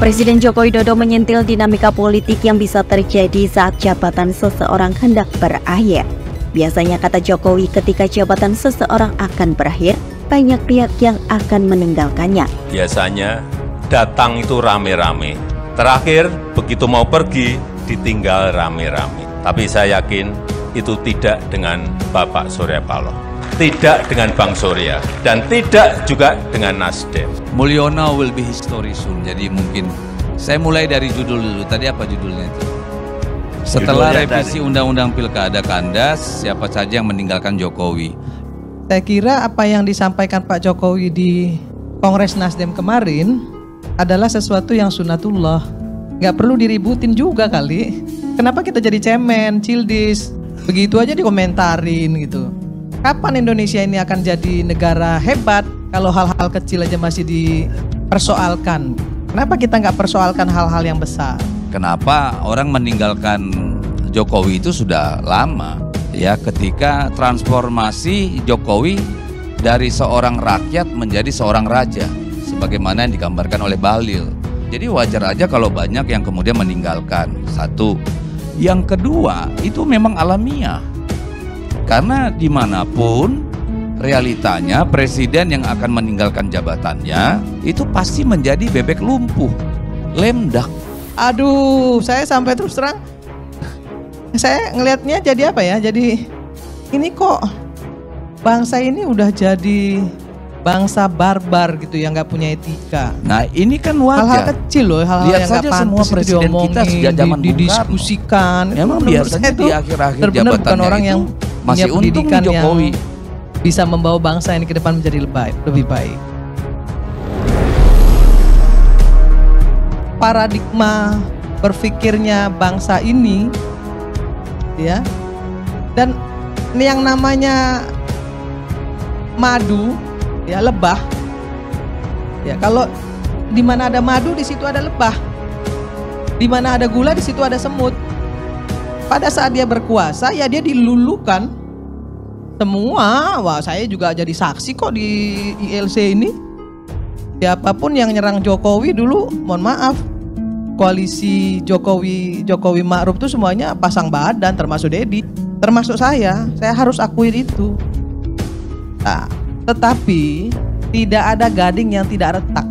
Presiden Joko Widodo menyentil dinamika politik yang bisa terjadi saat jabatan seseorang hendak berakhir. Biasanya kata Jokowi, ketika jabatan seseorang akan berakhir, banyak pihak yang akan meninggalkannya. Biasanya datang itu rame-rame, terakhir begitu mau pergi ditinggal rame-rame. Tapi saya yakin itu tidak dengan Bapak Surya Paloh, tidak dengan Bang Surya, dan tidak juga dengan Nasdem. Mulyono will be history soon. Jadi mungkin saya mulai dari judul dulu. Tadi apa judulnya itu? Setelah Judulnya revisi Undang-Undang Pilkada kandas, siapa saja yang meninggalkan Jokowi? Saya kira apa yang disampaikan Pak Jokowi di Kongres Nasdem kemarin adalah sesuatu yang sunatullah. Nggak perlu diributin juga kali. Kenapa kita jadi cemen, cildis, begitu aja dikomentarin gitu. Kapan Indonesia ini akan jadi negara hebat kalau hal-hal kecil aja masih dipersoalkan? Kenapa kita nggak persoalkan hal-hal yang besar? Kenapa orang meninggalkan Jokowi itu sudah lama? Ya, ketika transformasi Jokowi dari seorang rakyat menjadi seorang raja, sebagaimana yang digambarkan oleh Bahlil. Jadi wajar aja kalau banyak yang kemudian meninggalkan. Satu. Yang kedua, itu memang alamiah. Karena dimanapun realitanya presiden yang akan meninggalkan jabatannya itu pasti menjadi bebek lumpuh, lemdak. Aduh, saya sampai terus terang, saya ngelihatnya jadi apa ya? Jadi ini kok bangsa ini udah jadi bangsa barbar gitu yang nggak punya etika. Nah ini kan wajar. Hal-hal kecil loh, hal-hal lihat yang nggak pantas semua presiden kita sejak zaman didiskusikan. Memang biasanya di akhir-akhir jabatannya bukan orang yang masih punya untung pendidikan Jokowi yang bisa membawa bangsa ini ke depan menjadi lebih baik. Paradigma berpikirnya bangsa ini, ya, dan ini yang namanya madu, ya, lebah, ya, kalau di mana ada madu di situ ada lebah, di mana ada gula di situ ada semut. Pada saat dia berkuasa, ya dia dilulukan semua. Wah, saya juga jadi saksi kok di ILC ini. Siapapun yang nyerang Jokowi dulu, mohon maaf, koalisi Jokowi Ma'ruf itu semuanya pasang badan, termasuk Dedi, termasuk saya harus akui itu. Nah, tetapi tidak ada gading yang tidak retak.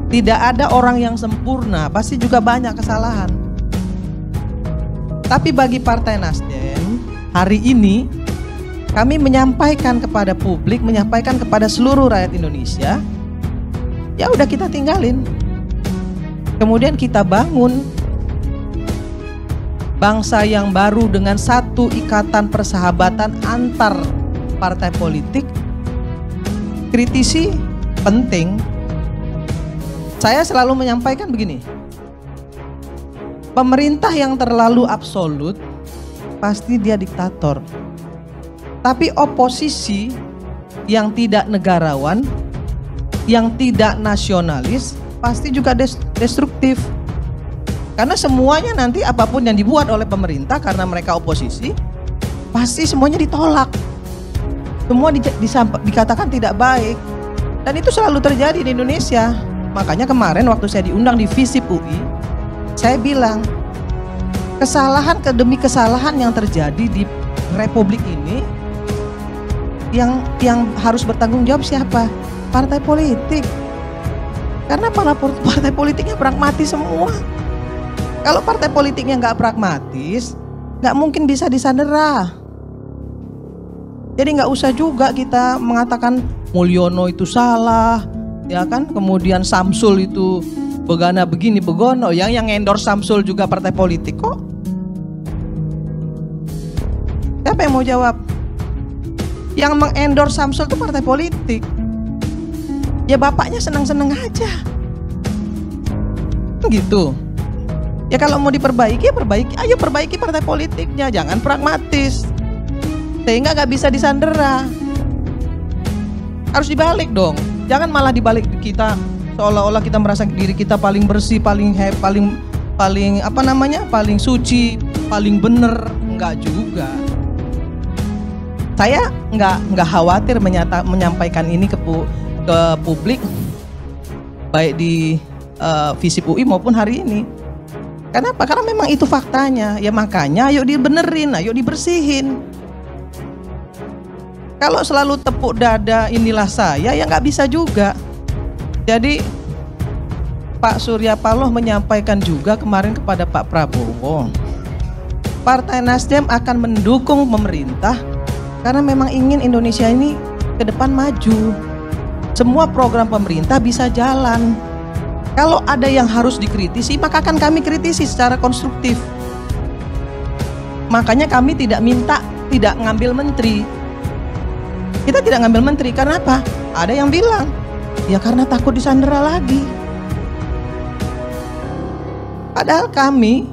Tidak ada orang yang sempurna, pasti juga banyak kesalahan. Tapi bagi Partai Nasdem, hari ini kami menyampaikan kepada publik, menyampaikan kepada seluruh rakyat Indonesia, ya udah kita tinggalin. Kemudian kita bangun bangsa yang baru dengan satu ikatan persahabatan antar partai politik. Kritisi penting. Saya selalu menyampaikan begini. Pemerintah yang terlalu absolut pasti dia diktator. Tapi oposisi yang tidak negarawan, yang tidak nasionalis, pasti juga destruktif. Karena semuanya nanti apapun yang dibuat oleh pemerintah karena mereka oposisi, pasti semuanya ditolak. Semua dikatakan tidak baik. Dan itu selalu terjadi di Indonesia. Makanya kemarin waktu saya diundang di FISIP UI, saya bilang kesalahan demi kesalahan yang terjadi di Republik ini, yang harus bertanggung jawab siapa? Partai politik. Karena partai politiknya pragmatis semua. Kalau partai politiknya nggak pragmatis, nggak mungkin bisa disandera. Jadi nggak usah juga kita mengatakan Mulyono itu salah, ya kan? Kemudian Samsul itu begana begini begono. Yang endorse Samsul juga partai politik kok. Siapa yang mau jawab? Yang mengendorse Samsul itu partai politik. Ya bapaknya senang-senang aja. Gitu. Ya kalau mau diperbaiki, ya perbaiki. Ayo perbaiki partai politiknya, jangan pragmatis. Sehingga gak bisa disandera. Harus dibalik dong. Jangan malah dibalik kita seolah-olah kita merasa diri kita paling bersih, paling paling suci, paling bener. Enggak juga. Saya nggak khawatir menyampaikan ini ke publik, baik di FISIP UI maupun hari ini. Kenapa? Karena memang itu faktanya. Ya makanya ayo dibenerin, ayo dibersihin. Kalau selalu tepuk dada inilah saya, ya nggak bisa juga. Jadi Pak Surya Paloh menyampaikan juga kemarin kepada Pak Prabowo, Partai Nasdem akan mendukung pemerintah karena memang ingin Indonesia ini ke depan maju. Semua program pemerintah bisa jalan. Kalau ada yang harus dikritisi, maka akan kami kritisi secara konstruktif. Makanya kami tidak ngambil menteri. Kita tidak ngambil menteri, karena apa? Ada yang bilang, ya karena takut disandera lagi. Padahal kami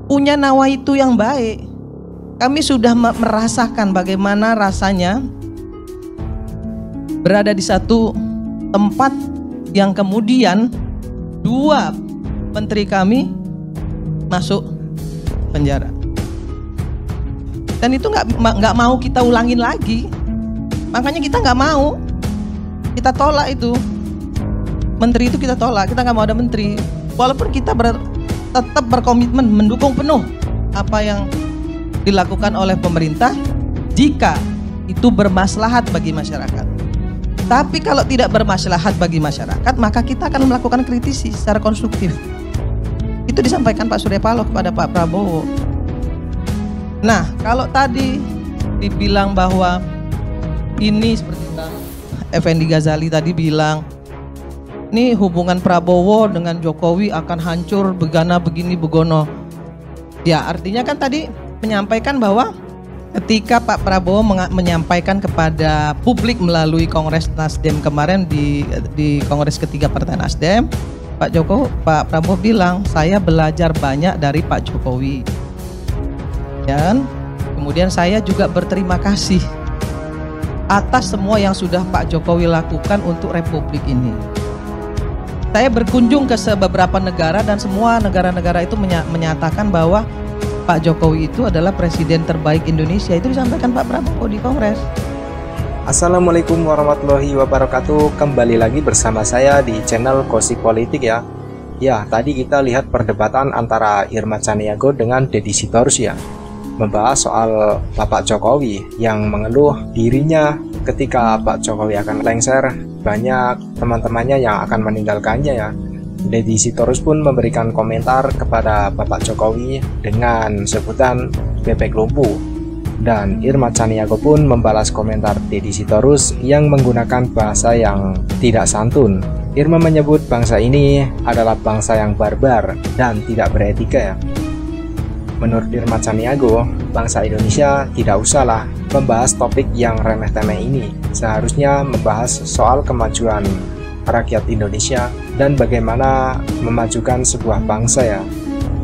punya nawaitu yang baik. Kami sudah merasakan bagaimana rasanya berada di satu tempat yang kemudian 2 menteri kami masuk penjara. Dan itu nggak mau kita ulangin lagi. Makanya kita nggak mau, kita tolak itu. Menteri itu kita tolak, kita nggak mau ada menteri. Walaupun kita tetap berkomitmen mendukung penuh apa yang dilakukan oleh pemerintah jika itu bermaslahat bagi masyarakat. Tapi kalau tidak bermaslahat bagi masyarakat, maka kita akan melakukan kritisi secara konstruktif. Itu disampaikan Pak Surya Paloh kepada Pak Prabowo. Nah, kalau tadi dibilang bahwa ini seperti Bang Effendi Ghazali tadi bilang, ini hubungan Prabowo dengan Jokowi akan hancur begana begini begono. Ya, artinya kan tadi menyampaikan bahwa ketika Pak Prabowo menyampaikan kepada publik melalui Kongres Nasdem kemarin di Kongres ketiga Partai Nasdem, Pak Prabowo bilang, saya belajar banyak dari Pak Jokowi. Dan kemudian saya juga berterima kasih atas semua yang sudah Pak Jokowi lakukan untuk Republik ini. Saya berkunjung ke beberapa negara dan semua negara-negara itu menyatakan bahwa Pak Jokowi itu adalah presiden terbaik Indonesia. Itu disampaikan Pak Prabowo di Kongres. Assalamualaikum warahmatullahi wabarakatuh. Kembali lagi bersama saya di channel Gosip Politik ya. Ya, tadi kita lihat perdebatan antara Irma Chaniago dengan Deddy Sitorus ya, membahas soal Bapak Jokowi yang mengeluh dirinya ketika Pak Jokowi akan lengser, banyak teman-temannya yang akan meninggalkannya ya. Deddy Sitorus pun memberikan komentar kepada Bapak Jokowi dengan sebutan bebek lumpuh. Dan Irma Chaniago pun membalas komentar Deddy Sitorus yang menggunakan bahasa yang tidak santun. Irma menyebut bangsa ini adalah bangsa yang barbar dan tidak beretika ya. Menurut Irma Chaniago, bangsa Indonesia tidak usahlah membahas topik yang remeh-temeh ini. Seharusnya membahas soal kemajuan rakyat Indonesia dan bagaimana memajukan sebuah bangsa ya.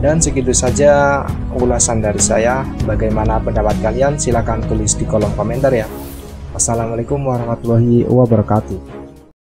Dan segitu saja ulasan dari saya. Bagaimana pendapat kalian? Silahkan tulis di kolom komentar ya. Wassalamualaikum warahmatullahi wabarakatuh.